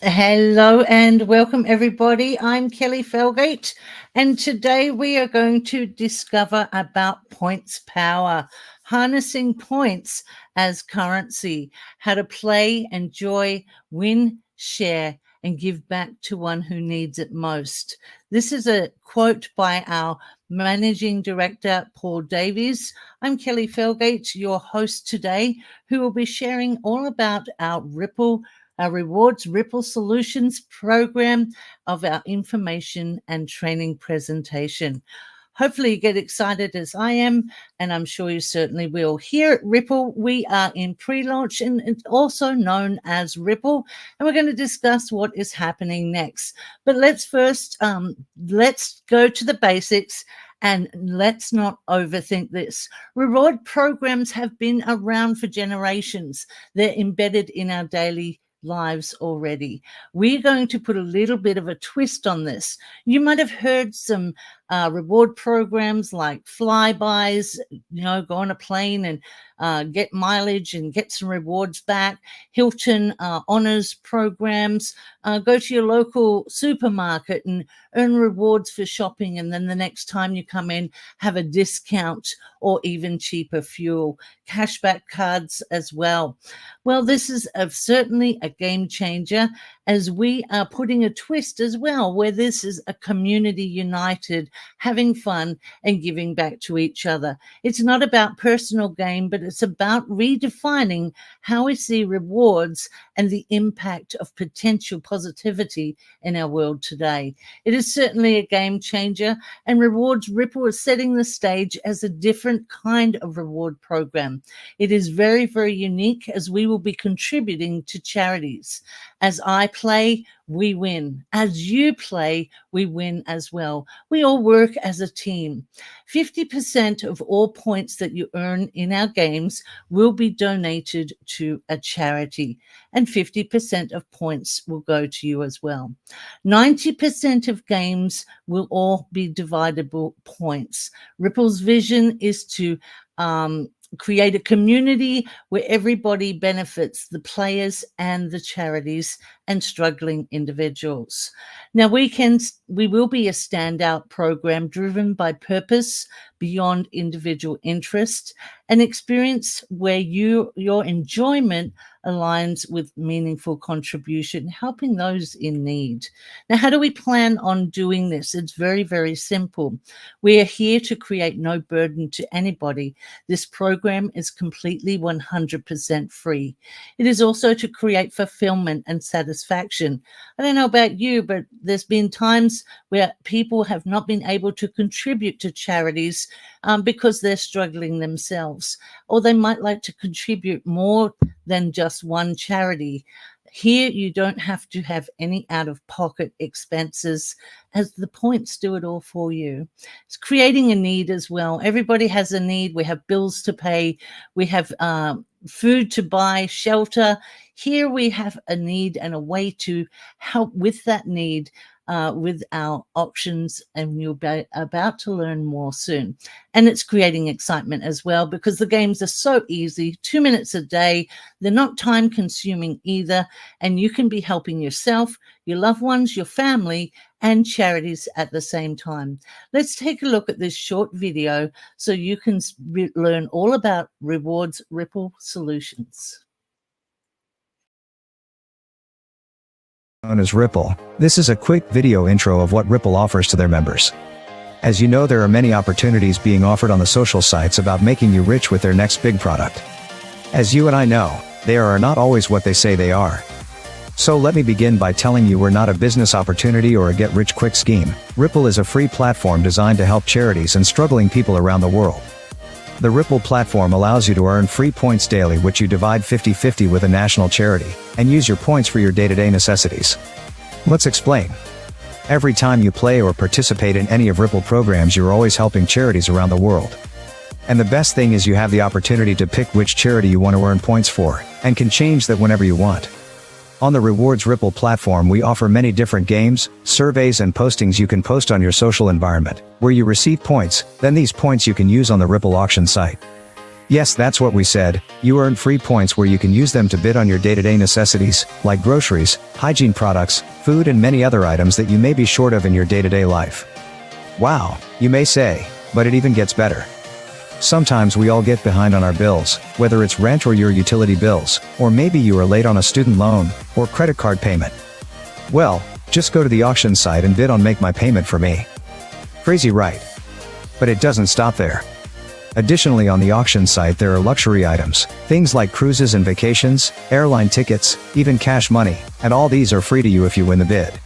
Hello and welcome everybody. I'm Kelly Felgate, and today we are going to discover about points power, harnessing points as currency, how to play, enjoy, win, share, and give back to one who needs it most. This is a quote by our Managing Director, Paul Davies. I'm Kelly Felgate, your host today, who will be sharing all about our Rewards Ripple Solutions program of our information and training presentation. Hopefully you get excited as I am, and I'm sure you certainly will. Here at Ripple, we are in pre-launch, and it's also known as Ripple, and we're going to discuss what is happening next. But let's first, let's go to the basics. And let's not overthink this. Reward programs have been around for generations. They're embedded in our daily lives already. We're going to put a little bit of a twist on this. You might have heard some reward programs like flybys, go on a plane and get mileage and get some rewards back. Hilton honors programs. Go to your local supermarket and earn rewards for shopping, and then the next time you come in, have a discount or even cheaper fuel. Cashback cards as well. Well, this is certainly a game changer, as we are putting a twist as well, where this is a community united, having fun and giving back to each other. It's not about personal gain, but it's about redefining how we see rewards and the impact of potential positivity in our world today. It is certainly a game changer, and Rewards Ripple is setting the stage as a different kind of reward program. It is very, very unique, as we will be contributing to charities. As I play, we win. As you play, we win as well. We all work as a team. 50% of all points that you earn in our games will be donated to a charity, and 50% of points will go to you as well. 90% of games will all be dividable points. Ripple's vision is to create a community where everybody benefits, the players and the charities and struggling individuals. Now we will be a standout program driven by purpose beyond individual interest, an experience where your enjoyment aligns with meaningful contribution, helping those in need. Now, how do we plan on doing this? It's very, very simple. We are here to create no burden to anybody. This program is completely 100% free. It is also to create fulfillment and satisfaction. I don't know about you, but there's been times where people have not been able to contribute to charities because they're struggling themselves, or they might like to contribute more than just one charity. Here, you don't have to have any out-of-pocket expenses, as the points do it all for you. It's creating a need as well. Everybody has a need. We have bills to pay. We have food to buy, shelter. Here we have a need and a way to help with that need with our options, and you'll be about to learn more soon. And it's creating excitement as well, because the games are so easy, 2 minutes a day. They're not time consuming either, and you can be helping yourself, your loved ones, your family, and charities at the same time. Let's take a look at this short video so you can learn all about Rewards Ripple Solutions. Known as Ripple, this is a quick video intro of what Ripple offers to their members. As you know, there are many opportunities being offered on the social sites about making you rich with their next big product. As you and I know, they are not always what they say they are. So let me begin by telling you we're not a business opportunity or a get-rich-quick scheme. Ripple is a free platform designed to help charities and struggling people around the world. The Ripple platform allows you to earn free points daily, which you divide 50-50 with a national charity, and use your points for your day-to-day necessities. Let's explain. Every time you play or participate in any of Ripple programs, you're always helping charities around the world. And the best thing is you have the opportunity to pick which charity you want to earn points for, and can change that whenever you want. On the Rewards Ripple platform, we offer many different games, surveys and postings you can post on your social environment, where you receive points. Then these points you can use on the Ripple auction site. Yes, that's what we said. You earn free points where you can use them to bid on your day-to-day necessities, like groceries, hygiene products, food and many other items that you may be short of in your day-to-day life. Wow, you may say, but it even gets better. Sometimes we all get behind on our bills, whether it's rent or your utility bills, or maybe you are late on a student loan, or credit card payment. Well, just go to the auction site and bid on Make My Payment for Me. Crazy, right? But it doesn't stop there. Additionally, on the auction site there are luxury items, things like cruises and vacations, airline tickets, even cash money, and all these are free to you if you win the bid.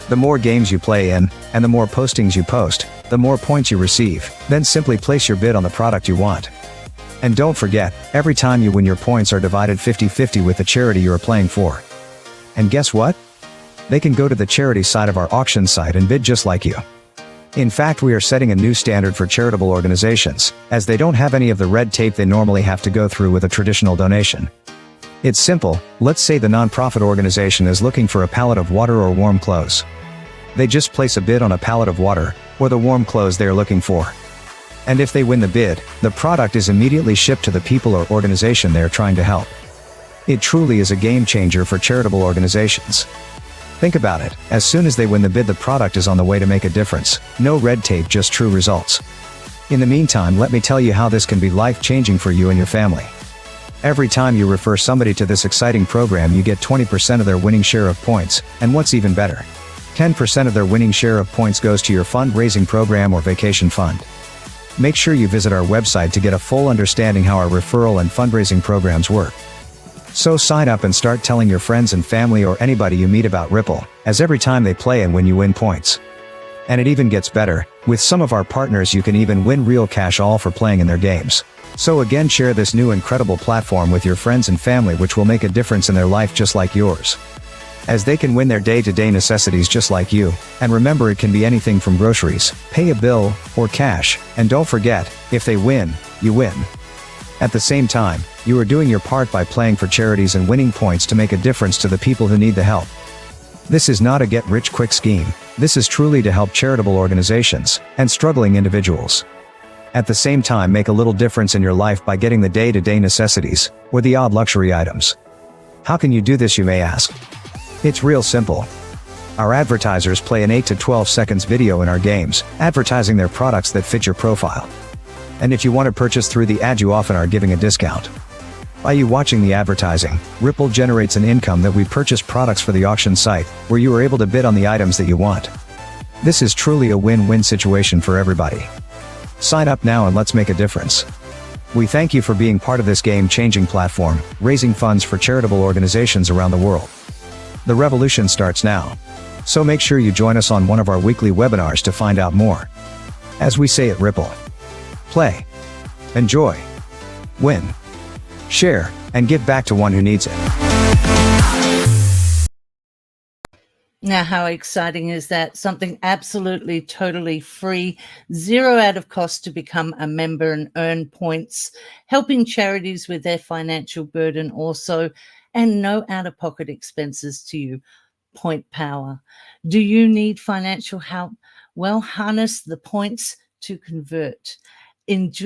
The more games you play in, and the more postings you post, the more points you receive, then simply place your bid on the product you want. And don't forget, every time you win your points are divided 50-50 with the charity you are playing for. And guess what? They can go to the charity side of our auction site and bid just like you. In fact, we are setting a new standard for charitable organizations, as they don't have any of the red tape they normally have to go through with a traditional donation. It's simple. Let's say the nonprofit organization is looking for a pallet of water or warm clothes. They just place a bid on a pallet of water, or the warm clothes they are looking for. And if they win the bid, the product is immediately shipped to the people or organization they are trying to help. It truly is a game changer for charitable organizations. Think about it, as soon as they win the bid, the product is on the way to make a difference. No red tape, just true results. In the meantime, let me tell you how this can be life-changing for you and your family. Every time you refer somebody to this exciting program, you get 20% of their winning share of points, and what's even better, 10% of their winning share of points goes to your fundraising program or vacation fund. Make sure you visit our website to get a full understanding how our referral and fundraising programs work. So sign up and start telling your friends and family or anybody you meet about Ripple, as every time they play and win you win points. And it even gets better, with some of our partners you can even win real cash all for playing in their games. So again, share this new incredible platform with your friends and family, which will make a difference in their life just like yours, as they can win their day-to-day necessities just like you. And remember, it can be anything from groceries, pay a bill, or cash. And don't forget, if they win, you win. At the same time, you are doing your part by playing for charities and winning points to make a difference to the people who need the help. This is not a get-rich-quick scheme. This is truly to help charitable organizations and struggling individuals. At the same time, make a little difference in your life by getting the day-to-day necessities, or the odd luxury items. How can you do this, you may ask? It's real simple. Our advertisers play an 8 to 12 seconds video in our games, advertising their products that fit your profile. And if you want to purchase through the ad, you often are giving a discount. By you watching the advertising, Ripple generates an income that we purchase products for the auction site, where you are able to bid on the items that you want. This is truly a win-win situation for everybody. Sign up now and let's make a difference. We thank you for being part of this game-changing platform, raising funds for charitable organizations around the world. The revolution starts now. So make sure you join us on one of our weekly webinars to find out more. As we say at Ripple, play, enjoy, win, share, and give back to one who needs it. Now, how exciting is that? Something absolutely, totally free, zero out of cost to become a member and earn points, helping charities with their financial burden also, and no out-of-pocket expenses to you. Point power. Do you need financial help? Well, harness the points to convert.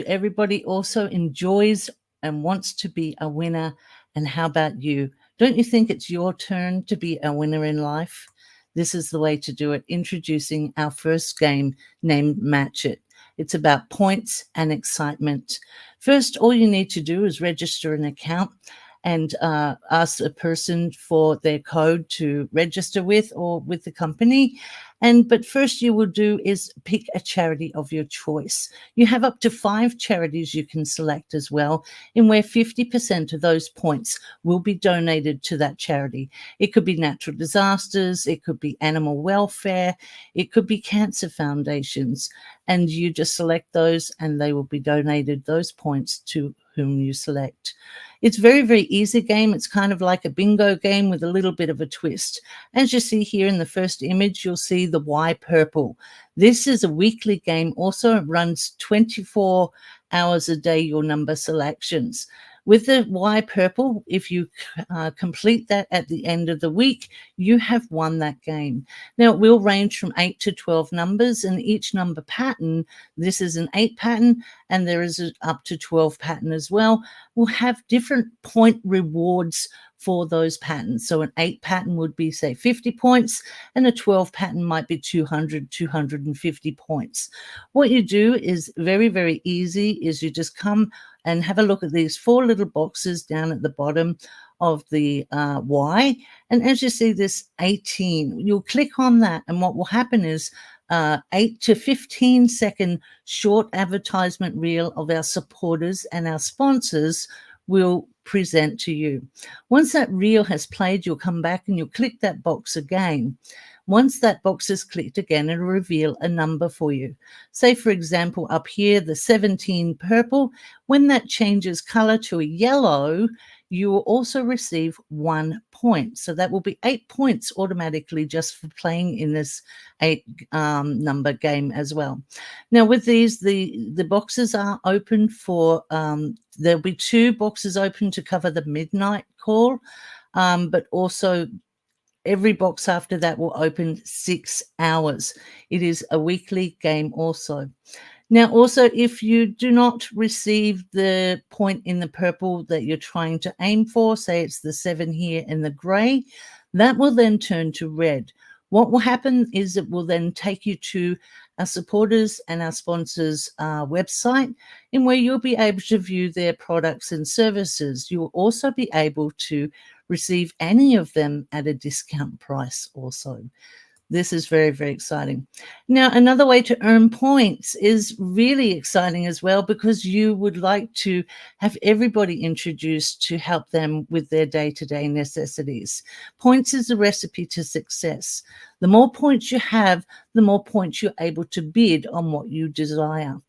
Everybody also enjoys and wants to be a winner. And how about you? Don't you think it's your turn to be a winner in life? This is the way to do it. Introducing our first game named Match It. It's about points and excitement. First, all you need to do is register an account and ask a person for their code to register with or with the company. But first you will do is pick a charity of your choice. You have up to 5 charities you can select as well, in where 50% of those points will be donated to that charity. It could be natural disasters, it could be animal welfare, it could be cancer foundations, and you just select those and they will be donated those points to whom you select. It's very, very easy game. It's kind of like a bingo game with a little bit of a twist. As you see here in the first image, you'll see the Y purple. This is a weekly game. Also, it runs 24 hours a day, your number selections. With the Y Purple, if you complete that at the end of the week, you have won that game. Now, it will range from 8 to 12 numbers, and each number pattern, this is an 8 pattern, and there is up to 12 pattern as well, will have different point rewards for those patterns. So an 8 pattern would be, say, 50 points, and a 12 pattern might be 200, 250 points. What you do is very, very easy, is you just come and have a look at these 4 little boxes down at the bottom of the Y. And as you see this 18, you'll click on that, and what will happen is 8 to 15 second short advertisement reel of our supporters and our sponsors will present to you. Once that reel has played, you'll come back and you'll click that box again. Once that box is clicked again, it'll reveal a number for you. Say, for example, up here, the 17 purple. When that changes color to a yellow, you will also receive 1 point. So that will be 8 points automatically just for playing in this 8 number game as well. Now, with these, the boxes are open for, there'll be 2 boxes open to cover the midnight call, but also every box after that will open 6 hours. It is a weekly game also. Now, also, if you do not receive the point in the purple that you're trying to aim for, say it's the 7 here in the gray, that will then turn to red. What will happen is it will then take you to our supporters and our sponsors' website, in where you'll be able to view their products and services. You will also be able to receive any of them at a discount price also. This is very, very exciting. Now, another way to earn points is really exciting as well, because you would like to have everybody introduced to help them with their day-to-day necessities. Points is the recipe to success. The more points you have, the more points you're able to bid on what you desire.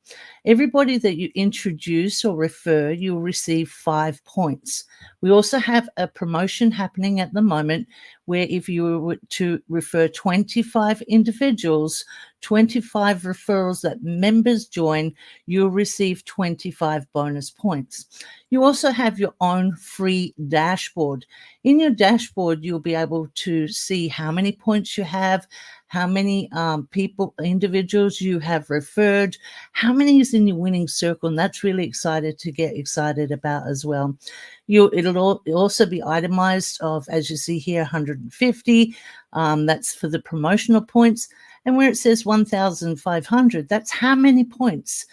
Everybody that you introduce or refer, you'll receive 5 points. We also have a promotion happening at the moment where if you were to refer 25 individuals, 25 referrals that members join, you'll receive 25 bonus points. You also have your own free dashboard. In your dashboard, you'll be able to see how many points you have, how many individuals you have referred, how many is in your winning circle, and that's really excited to get excited about as well. It'll also be itemized of, as you see here, 150. That's for the promotional points. And where it says 1,500, that's how many points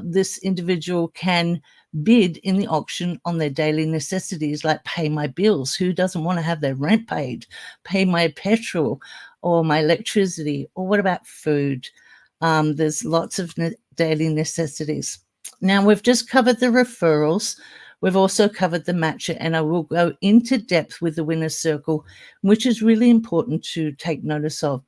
this individual can bid in the auction on their daily necessities, like pay my bills. Who doesn't want to have their rent paid? Pay my petrol or my electricity, or what about food? There's lots of daily necessities. Now, we've just covered the referrals. We've also covered the matcher, and I will go into depth with the winner's circle, which is really important to take notice of.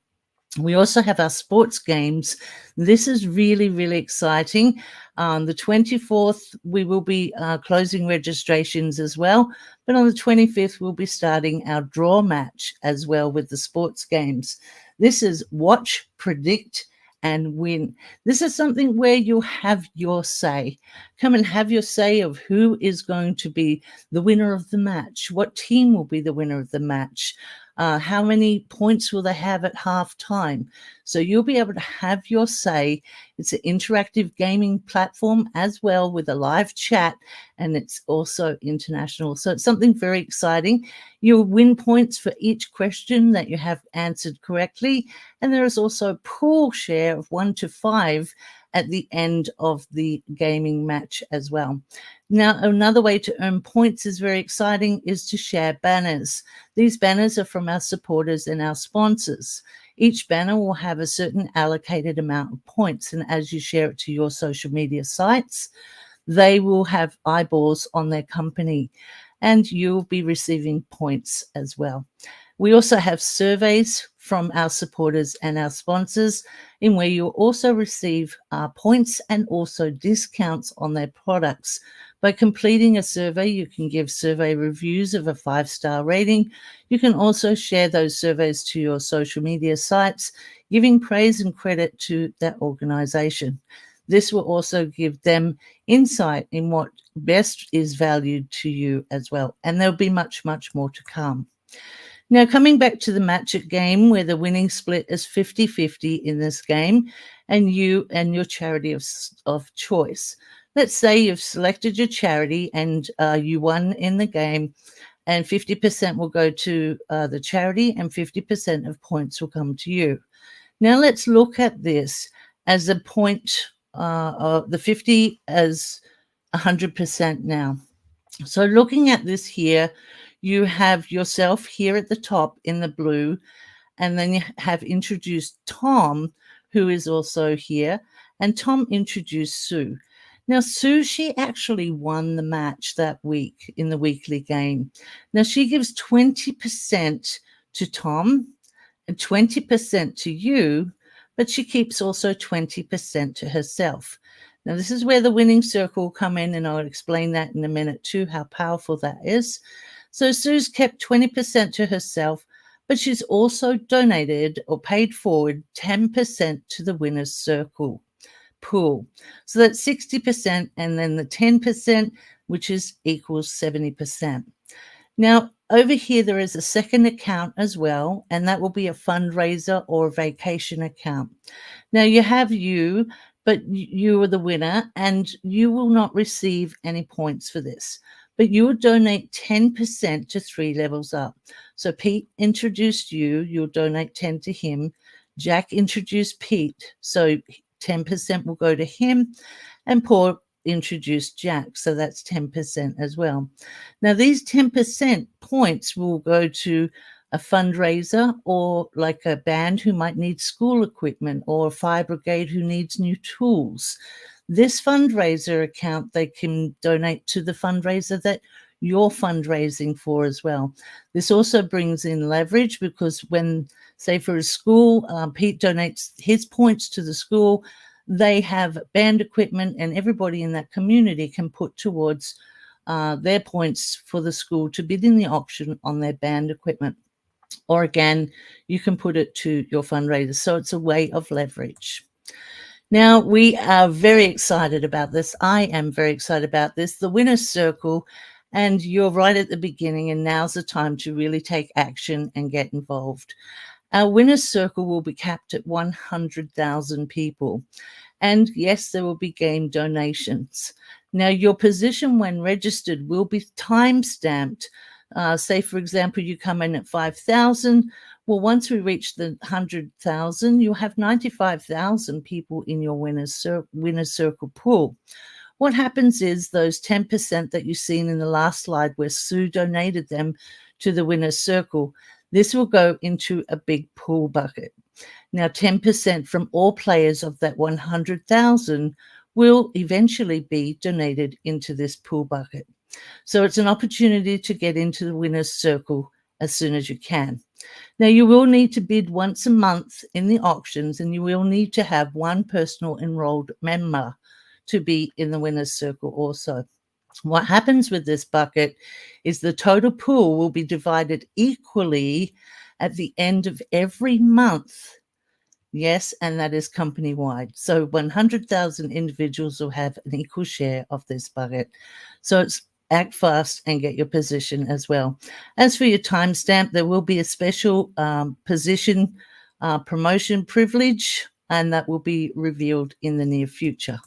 We also have our sports games. This is really, really exciting. The 24th, we will be closing registrations as well. But on the 25th, we'll be starting our draw match as well with the sports games. This is watch, predict, and win. This is something where you'll have your say. Come and have your say of who is going to be the winner of the match. What team will be the winner of the match? How many points will they have at half time? So you'll be able to have your say. It's an interactive gaming platform as well, with a live chat, and it's also international. So it's something very exciting. You'll win points for each question that you have answered correctly. And there is also a pool share of 1 to 5 at the end of the gaming match as well. Now, another way to earn points is very exciting, is to share banners. These banners are from our supporters and our sponsors. Each banner will have a certain allocated amount of points, and as you share it to your social media sites, they will have eyeballs on their company, and you'll be receiving points as well. We also have surveys from our supporters and our sponsors, in where you'll also receive points and also discounts on their products. By completing a survey, you can give survey reviews of a 5-star rating. You can also share those surveys to your social media sites, giving praise and credit to that organization. This will also give them insight in what best is valued to you as well. And there'll be much, much more to come. Now, coming back to the Match It game, where the winning split is 50-50 in this game, and you and your charity of choice. Let's say you've selected your charity and you won in the game, and 50% will go to the charity and 50% of points will come to you. Now, let's look at this as a point of the 50 as 100% now. So looking at this here, you have yourself here at the top in the blue, and then you have introduced Tom, who is also here, and Tom introduced Sue. Now, Sue, she actually won the match that week in the weekly game. Now, she gives 20% to Tom and 20% to you, but she keeps also 20% to herself. Now, this is where the winning circle will come in, and I'll explain that in a minute too, how powerful that is. So Sue's kept 20% to herself, but she's also donated or paid forward 10% to the winner's circle pool. So that's 60%, and then the 10%, which is equals 70%. Now, over here, there is a second account as well, and that will be a fundraiser or a vacation account. Now, you have you, but you are the winner, and you will not receive any points for this. But you will donate 10% to 3 levels up. So Pete introduced you, you'll donate 10 to him. Jack introduced Pete, so 10% will go to him. And Paul introduced Jack, so that's 10% as well. Now, these 10% points will go to a fundraiser, or like a band who might need school equipment, or a fire brigade who needs new tools. This fundraiser account, they can donate to the fundraiser that you're fundraising for as well. This also brings in leverage, because when, say for a school, Pete donates his points to the school, they have band equipment, and everybody in that community can put towards their points for the school to bid in the auction on their band equipment. Or again, you can put it to your fundraiser. So it's a way of leverage. Now, we are very excited about this. I am very excited about this. The winner's circle, and you're right at the beginning, and now's the time to really take action and get involved. Our winner's circle will be capped at 100,000 people. And yes, there will be game donations. Now, your position when registered will be time-stamped. Say, for example, you come in at 5,000. Well, once we reach the 100,000, you'll have 95,000 people in your winner's circle pool. What happens is those 10% that you've seen in the last slide where Sue donated them to the winner's circle, this will go into a big pool bucket. Now, 10% from all players of that 100,000 will eventually be donated into this pool bucket. So it's an opportunity to get into the winner's circle as soon as you can. Now, you will need to bid once a month in the auctions, and you will need to have one personal enrolled member to be in the winner's circle also. What happens with this bucket is the total pool will be divided equally at the end of every month. Yes, and that is company-wide. So 100,000 individuals will have an equal share of this bucket. So it's act fast and get your position as well. As for your timestamp, there will be a special position promotion privilege, and that will be revealed in the near future.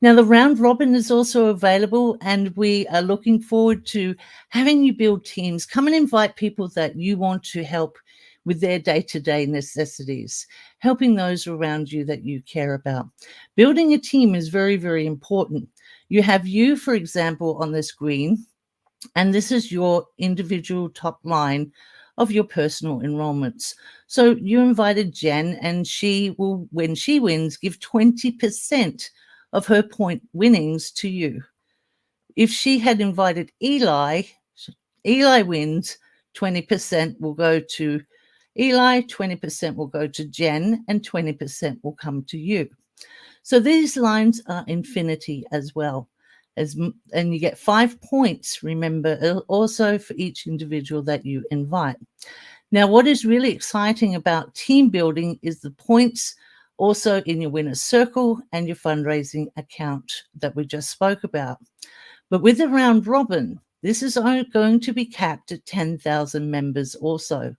Now, the round robin is also available, and we are looking forward to having you build teams. Come and invite people that you want to help with their day-to-day necessities, helping those around you that you care about. Building a team is very, very important. You have you, for example, on this green, and this is your individual top line of your personal enrollments. So you invited Jen, and she will, when she wins, give 20% of her point winnings to you. If she had invited Eli wins, 20% will go to Eli, 20% will go to Jen, and 20% will come to you. So these lines are infinity as well. And you get 5 points, remember, also for each individual that you invite. Now, what is really exciting about team building is the points also in your winner's circle and your fundraising account that we just spoke about. But with the round robin, this is going to be capped at 10,000 members also.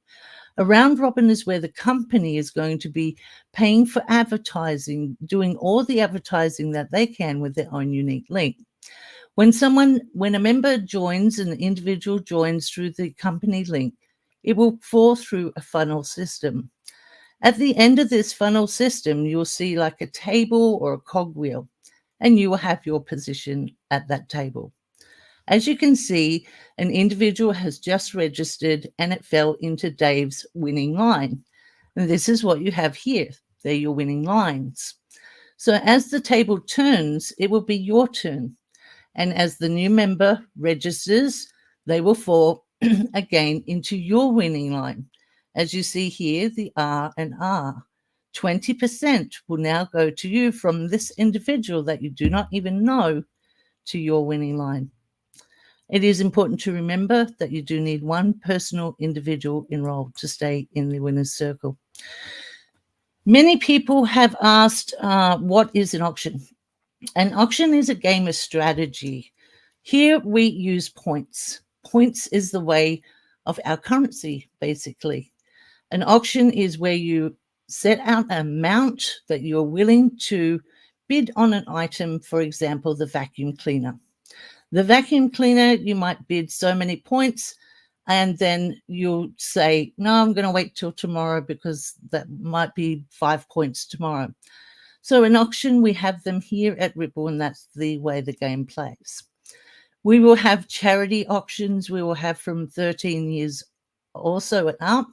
A round robin is where the company is going to be paying for advertising, doing all the advertising that they can with their own unique link. When a member joins, an individual joins through the company link, it will fall through a funnel system. At the end of this funnel system, you'll see like a table or a cogwheel, and you will have your position at that table. As you can see, an individual has just registered and it fell into Dave's winning line. And this is what you have here. They're your winning lines. So as the table turns, it will be your turn. And as the new member registers, they will fall again into your winning line. As you see here, the R and R. 20% will now go to you from this individual that you do not even know to your winning line. It is important to remember that you do need one personal individual enrolled to stay in the winner's circle. Many people have asked, what is an auction? An auction is a game of strategy. Here we use points. Points is the way of our currency, basically. An auction is where you set out an amount that you're willing to bid on an item, for example, the vacuum cleaner. The vacuum cleaner, you might bid so many points, and then you'll say, no, I'm going to wait till tomorrow because that might be 5 points tomorrow. So in auction, we have them here at Ripple, and that's the way the game plays. We will have charity auctions. We will have from 13 years also and up,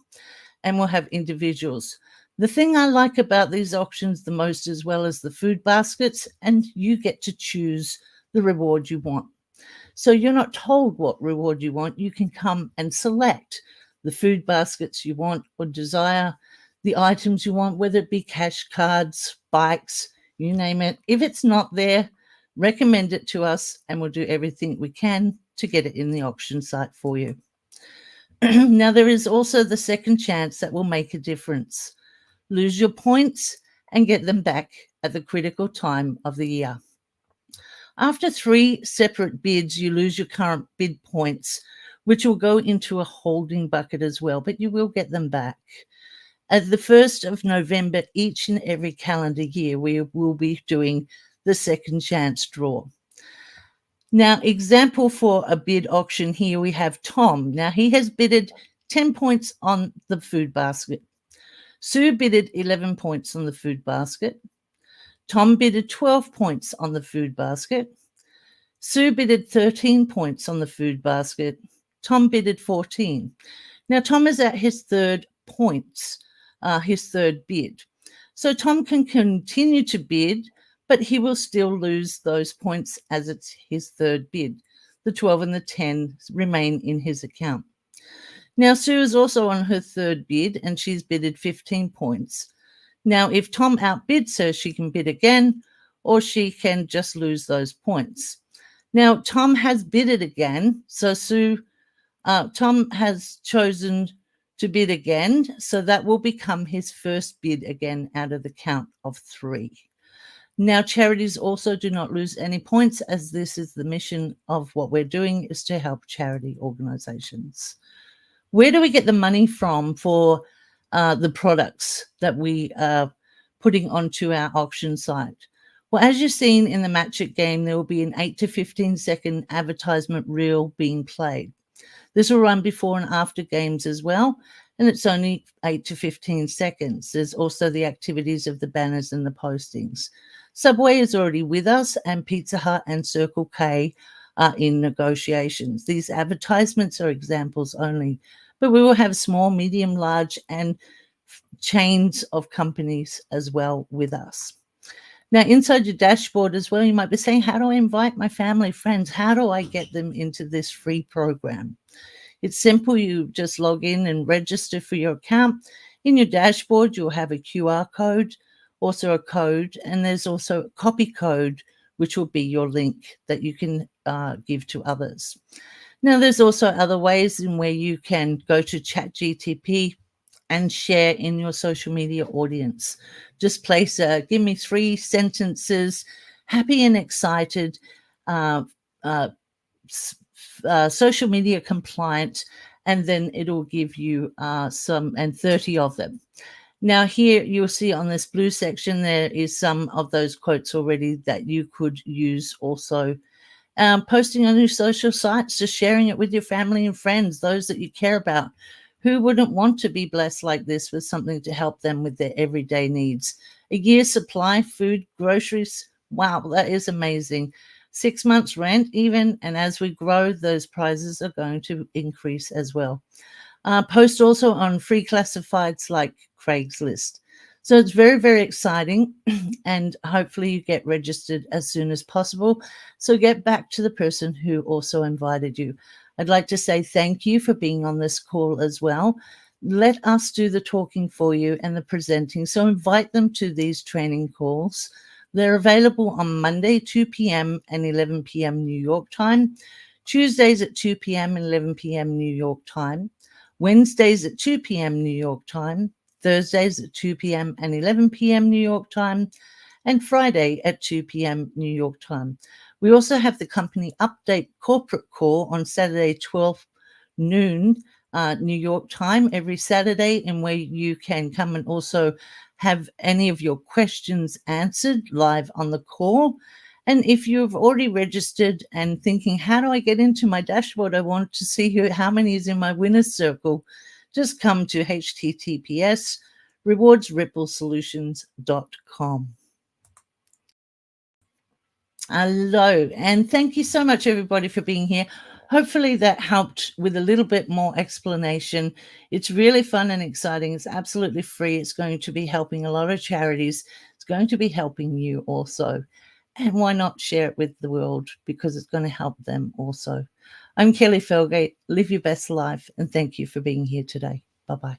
and we'll have individuals. The thing I like about these auctions the most, as well as the food baskets, and you get to choose the reward you want. So you're not told what reward you want. You can come and select the food baskets you want or desire, the items you want, whether it be cash cards, bikes, you name it. If it's not there, recommend it to us and we'll do everything we can to get it in the auction site for you. Now, there is also the second chance that will make a difference. Lose your points and get them back at the critical time of the year. After 3 separate bids, you lose your current bid points, which will go into a holding bucket as well, but you will get them back. At the 1st of November, each and every calendar year, we will be doing the second chance draw. Now, example for a bid auction here, we have Tom. Now, he has bidded 10 points on the food basket. Sue bidded 11 points on the food basket. Tom bidded 12 points on the food basket. Sue bidded 13 points on the food basket. Tom bidded 14. Now, Tom is at his third points, his third bid. So Tom can continue to bid, but he will still lose those points as it's his third bid. The 12 and the 10 remain in his account. Now, Sue is also on her third bid, and she's bidded 15 points. Now, if Tom outbids her, she can bid again, or she can just lose those points. Now, Tom has bidded again, so Tom has chosen to bid again, so that will become his first bid again out of the count of 3. Now, charities also do not lose any points, as this is the mission of what we're doing, is to help charity organizations. Where do we get the money from for the products that we are putting onto our auction site? Well, as you've seen in the Match It game, there will be an 8 to 15 second advertisement reel being played. This will run before and after games as well, and it's only 8 to 15 seconds. There's also the activities of the banners and the postings. Subway is already with us, and Pizza Hut and Circle K are in negotiations. These advertisements are examples only, but we will have small, medium, large, and chains of companies as well with us. Now, inside your dashboard as well, you might be saying, how do I invite my family, friends? How do I get them into this free program? It's simple. You just log in and register for your account. In your dashboard, you'll have a QR code, also a code, and there's also a copy code, which will be your link that you can give to others. Now, there's also other ways in where you can go to ChatGTP and share in your social media audience. Just place give me 3 sentences, happy and excited, social media compliant, and then it'll give you some, and 30 of them. Now here you'll see on this blue section, there is some of those quotes already that you could use also. Posting on your social sites, just sharing it with your family and friends, those that you care about. Who wouldn't want to be blessed like this with something to help them with their everyday needs? A year's supply, food, groceries. Wow, that is amazing. 6 months rent even, and as we grow, those prizes are going to increase as well. Post also on free classifieds like Craigslist. So it's very, very exciting, and hopefully you get registered as soon as possible. So get back to the person who also invited you. I'd like to say thank you for being on this call as well. Let us do the talking for you and the presenting. So invite them to these training calls. They're available on Monday, 2 p.m. and 11 p.m. New York time, Tuesdays at 2 p.m. and 11 p.m. New York time, Wednesdays at 2 p.m. New York time, Thursdays at 2 p.m. and 11 p.m. New York time, and Friday at 2 p.m. New York time. We also have the company update corporate call on Saturday, 12 noon New York time every Saturday, in where you can come and also have any of your questions answered live on the call. And if you've already registered and thinking, how do I get into my dashboard? I want to see how many is in my winner's circle. Just come to https rewardsripplesolutions.com. Hello, and thank you so much, everybody, for being here. Hopefully that helped with a little bit more explanation. It's really fun and exciting. It's absolutely free. It's going to be helping a lot of charities. It's going to be helping you also. And why not share it with the world, because it's going to help them also. I'm Kelly Felgate. Live your best life, and thank you for being here today. Bye-bye.